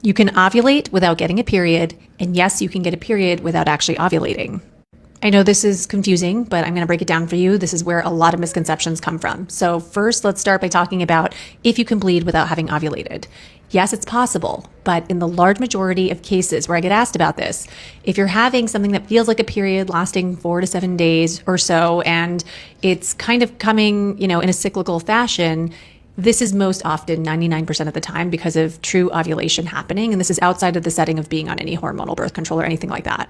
You can ovulate without getting a period, and yes, you can get a period without actually ovulating. I know this is confusing, but I'm going to break it down for you. This is where a lot of misconceptions come from. So first, let's start by talking about if you can bleed without having ovulated. Yes, it's possible, but in the large majority of cases where I get asked about this, if you're having something that feels like a period lasting 4 to 7 days or so, and it's kind of coming, in a cyclical fashion, this is most often 99% of the time because of true ovulation happening. And this is outside of the setting of being on any hormonal birth control or anything like that.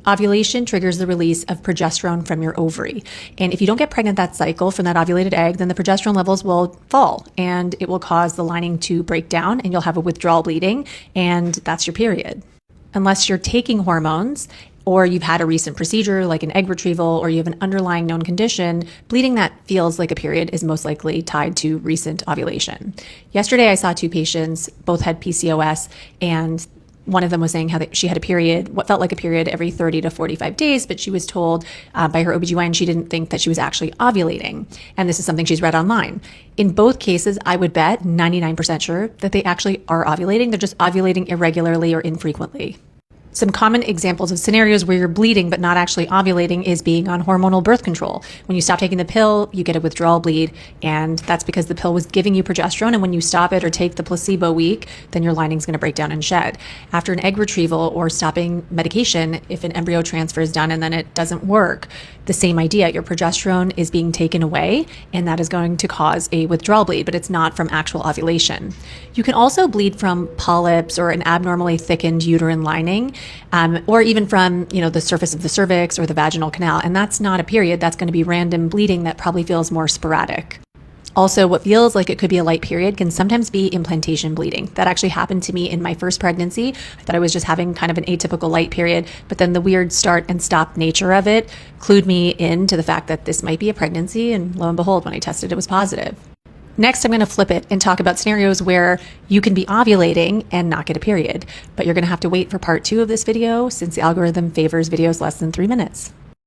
Ovulation triggers the release of progesterone from your ovary. And if you don't get pregnant that cycle from that ovulated egg, then the progesterone levels will fall and it will cause the lining to break down and you'll have a withdrawal bleeding, and that's your period. Unless you're taking hormones or you've had a recent procedure like an egg retrieval, or you have an underlying known condition, bleeding that feels like a period is most likely tied to recent ovulation. Yesterday, I saw 2 patients, both had PCOS, and one of them was saying how she had a period, what felt like a period every 30 to 45 days, but she was told by her OBGYN she didn't think that she was actually ovulating. And this is something she's read online. In both cases, I would bet 99% sure that they actually are ovulating. They're just ovulating irregularly or infrequently. Some common examples of scenarios where you're bleeding but not actually ovulating is being on hormonal birth control. When you stop taking the pill, you get a withdrawal bleed, and that's because the pill was giving you progesterone, and when you stop it or take the placebo week, then your lining's going to break down and shed. After an egg retrieval or stopping medication, if an embryo transfer is done and then it doesn't work, the same idea. Your progesterone is being taken away, and that is going to cause a withdrawal bleed, but it's not from actual ovulation. You can also bleed from polyps or an abnormally thickened uterine lining, or even from the surface of the cervix or the vaginal canal, and that's not a period. That's going to be random bleeding that probably feels more sporadic. Also, what feels like it could be a light period can sometimes be implantation bleeding. That actually happened to me in my first pregnancy. I thought I was just having kind of an atypical light period, but then the weird start and stop nature of it clued me into the fact that this might be a pregnancy, and lo and behold, when I tested, it was positive. Next, I'm going to flip it and talk about scenarios where you can be ovulating and not get a period, but you're going to have to wait for part 2 of this video since the algorithm favors videos less than 3 minutes.